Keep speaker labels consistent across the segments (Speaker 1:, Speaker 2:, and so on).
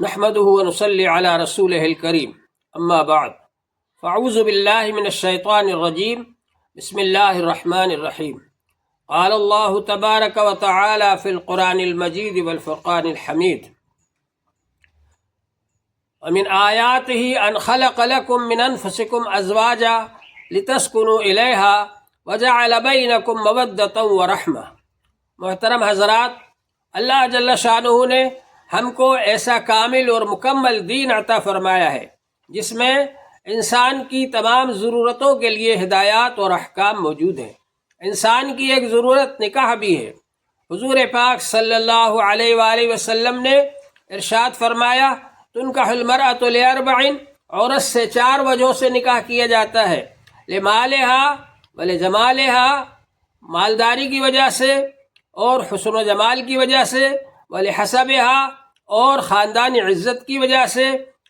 Speaker 1: نحمده ونصلي على رسوله الكريم اما بعد فاعوذ بالله من الشيطان الرجيم بسم الله الرحمن الرحيم قال الله تبارك وتعالى في القرآن المجيد والفرقان الحميد ومن آياته أن خلق لكم من أنفسكم أزواجا لتسكنوا إليها وجعل بينكم مودة ورحمة۔ محترم حضرات، اللہ جل شانہ نے ہم کو ایسا کامل اور مکمل دین عطا فرمایا ہے جس میں انسان کی تمام ضرورتوں کے لیے ہدایات اور احکام موجود ہیں۔ انسان کی ایک ضرورت نکاح بھی ہے۔ حضور پاک صلی اللہ علیہ وآلہ وسلم نے ارشاد فرمایا، تنکح المرأة لأربع، عورت سے 4 وجہوں سے نکاح کیا جاتا ہے، لمالہا ولجمالہا، مالداری کی وجہ سے اور حسن و جمال کی وجہ سے، ولحسبہا، اور خاندانی عزت کی وجہ سے،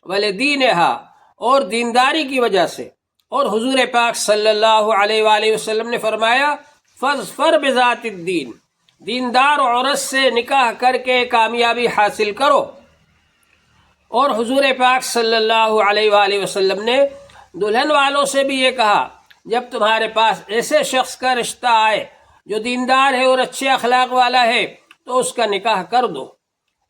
Speaker 1: ولدینہا، اور دینداری کی وجہ سے۔ اور حضور پاک صلی اللہ علیہ وآلہ وسلم نے فرمایا، فاظفر بذات الدین، دیندار عورت سے نکاح کر کے کامیابی حاصل کرو۔ اور حضور پاک صلی اللہ علیہ وآلہ وسلم نے دلہن والوں سے بھی یہ کہا، جب تمہارے پاس ایسے شخص کا رشتہ آئے جو دیندار ہے اور اچھے اخلاق والا ہے تو اس کا نکاح کر دو۔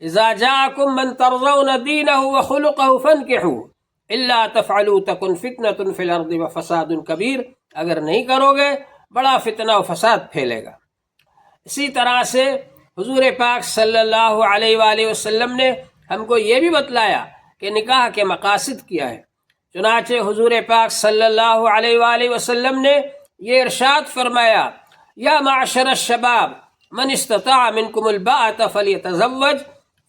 Speaker 1: اذا جاءکم من ترضون دینہ وخلقہ فانکحوہ الا تفعلوا تکن فتنۃ فی الارض وفساد کبیر، اگر نہیں کرو گے بڑا فتنہ و فساد پھیلے گا۔ اسی طرح سے حضور پاک صلی اللہ علیہ وآلہ وسلم نے ہم کو یہ بھی بتلایا کہ نکاح کے مقاصد کیا ہے۔ چنانچہ حضور پاک صلی اللہ علیہ وآلہ وسلم نے یہ ارشاد فرمایا، یا معشر الشباب من استطاع منکم الباءۃ فلیتزوج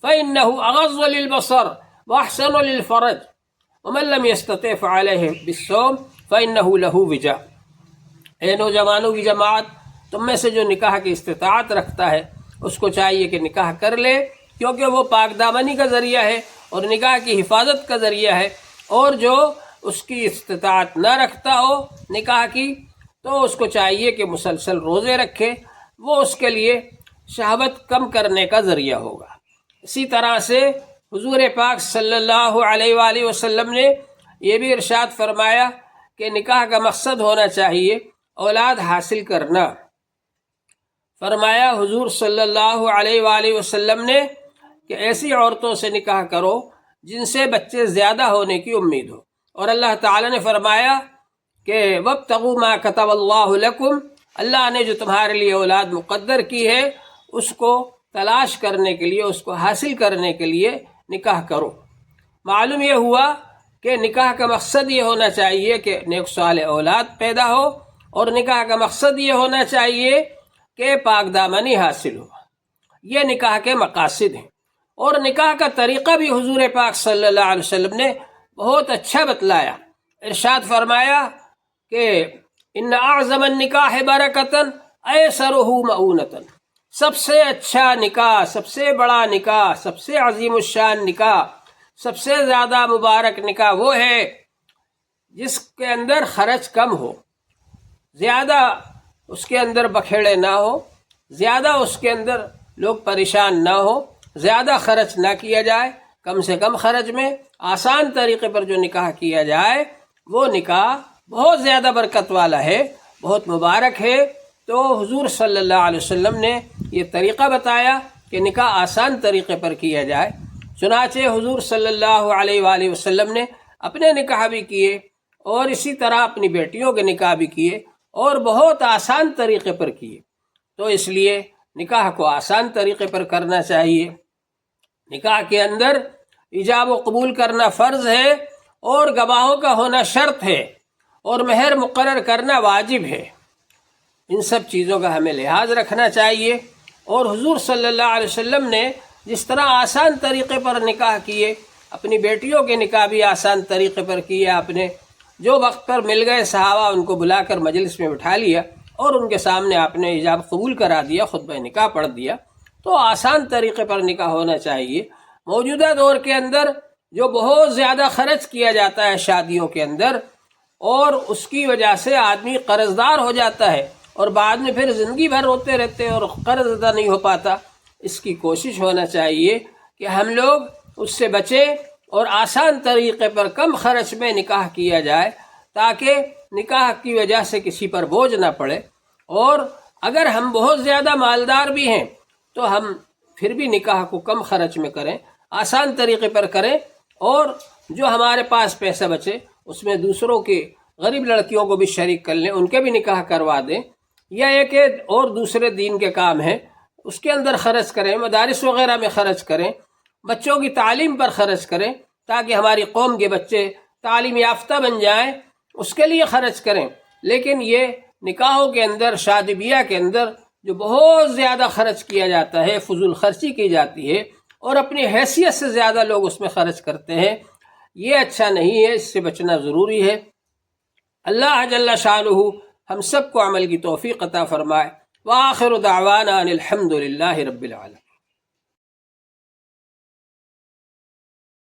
Speaker 1: فإنہ اغض للبصر واحسن للفرج ومن لم يستطع فعلیہ بالصوم فإنہ لہ وجاء۔ اے نوجوانوں کی جماعت، تم میں سے جو نکاح کی استطاعت رکھتا ہے اس کو چاہیے کہ نکاح کر لے، کیونکہ وہ پاک دامنی کا ذریعہ ہے اور نکاح کی حفاظت کا ذریعہ ہے۔ اور جو اس کی استطاعت نہ رکھتا ہو نکاح کی تو اس کو چاہیے کہ مسلسل روزے رکھے، وہ اس کے لیے شہوت کم کرنے کا ذریعہ ہوگا۔ اسی طرح سے حضور پاک صلی اللہ علیہ وآلہ وسلم نے یہ بھی ارشاد فرمایا کہ نکاح کا مقصد ہونا چاہیے اولاد حاصل کرنا۔ فرمایا حضور صلی اللہ علیہ وآلہ وسلم نے کہ ایسی عورتوں سے نکاح کرو جن سے بچے زیادہ ہونے کی امید ہو، اور اللہ تعالی نے فرمایا کہ وابتغوا ما كتب اللہ لکم، اللہ نے جو تمہارے لیے اولاد مقدر کی ہے اس کو تلاش کرنے کے لیے، اس کو حاصل کرنے کے لیے نکاح کرو۔ معلوم یہ ہوا کہ نکاح کا مقصد یہ ہونا چاہیے کہ نیک صالح اولاد پیدا ہو، اور نکاح کا مقصد یہ ہونا چاہیے کہ پاک دامنی حاصل ہو۔ یہ نکاح کے مقاصد ہیں۔ اور نکاح کا طریقہ بھی حضور پاک صلی اللہ علیہ وسلم نے بہت اچھا بتلایا۔ ارشاد فرمایا کہ ان اعظم النکاح برکتاً ایسرہ مؤونۃ، سب سے اچھا نکاح، سب سے بڑا نکاح، سب سے عظیم الشان نکاح، سب سے زیادہ مبارک نکاح وہ ہے جس کے اندر خرچ کم ہو، زیادہ اس کے اندر بکھیڑے نہ ہو، زیادہ اس کے اندر لوگ پریشان نہ ہو، زیادہ خرچ نہ کیا جائے، کم سے کم خرچ میں آسان طریقے پر جو نکاح کیا جائے وہ نکاح بہت زیادہ برکت والا ہے، بہت مبارک ہے۔ تو حضور صلی اللہ علیہ وسلم نے یہ طریقہ بتایا کہ نکاح آسان طریقے پر کیا جائے۔ چنانچہ حضور صلی اللہ علیہ وآلہ وسلم نے اپنے نکاح بھی کیے، اور اسی طرح اپنی بیٹیوں کے نکاح بھی کیے، اور بہت آسان طریقے پر کیے۔ تو اس لیے نکاح کو آسان طریقے پر کرنا چاہیے۔ نکاح کے اندر ایجاب و قبول کرنا فرض ہے، اور گواہوں کا ہونا شرط ہے، اور مہر مقرر کرنا واجب ہے۔ ان سب چیزوں کا ہمیں لحاظ رکھنا چاہیے۔ اور حضور صلی اللہ علیہ وسلم نے جس طرح آسان طریقے پر نکاح کیے، اپنی بیٹیوں کے نکاح بھی آسان طریقے پر کیے۔ آپ نے جو وقت پر مل گئے صحابہ ان کو بلا کر مجلس میں بٹھا لیا، اور ان کے سامنے آپ نے ایجاب قبول کرا دیا، خطبہ نکاح پڑھ دیا۔ تو آسان طریقے پر نکاح ہونا چاہیے۔ موجودہ دور کے اندر جو بہت زیادہ خرچ کیا جاتا ہے شادیوں کے اندر، اور اس کی وجہ سے آدمی قرض دار ہو جاتا ہے، اور بعد میں پھر زندگی بھر روتے رہتے ہیں اور قرض ادا نہیں ہو پاتا۔ اس کی کوشش ہونا چاہیے کہ ہم لوگ اس سے بچے اور آسان طریقے پر کم خرچ میں نکاح کیا جائے، تاکہ نکاح کی وجہ سے کسی پر بوجھ نہ پڑے۔ اور اگر ہم بہت زیادہ مالدار بھی ہیں تو ہم پھر بھی نکاح کو کم خرچ میں کریں، آسان طریقے پر کریں، اور جو ہمارے پاس پیسہ بچے اس میں دوسروں کے غریب لڑکیوں کو بھی شریک کر لیں، ان کے بھی نکاح کروا دیں، یا ایک اور دوسرے دین کے کام ہیں اس کے اندر خرچ کریں، مدارس وغیرہ میں خرچ کریں، بچوں کی تعلیم پر خرچ کریں تاکہ ہماری قوم کے بچے تعلیم یافتہ بن جائیں، اس کے لیے خرچ کریں۔ لیکن یہ نکاحوں کے اندر، شادی بیاہ کے اندر جو بہت زیادہ خرچ کیا جاتا ہے، فضول خرچی کی جاتی ہے اور اپنی حیثیت سے زیادہ لوگ اس میں خرچ کرتے ہیں، یہ اچھا نہیں ہے، اس سے بچنا ضروری ہے۔ اللہ جل شانہ ہم سب کو عمل کی توفیق عطا فرمائے۔ وآخر دعوانا ان الحمد للہ رب العالمین۔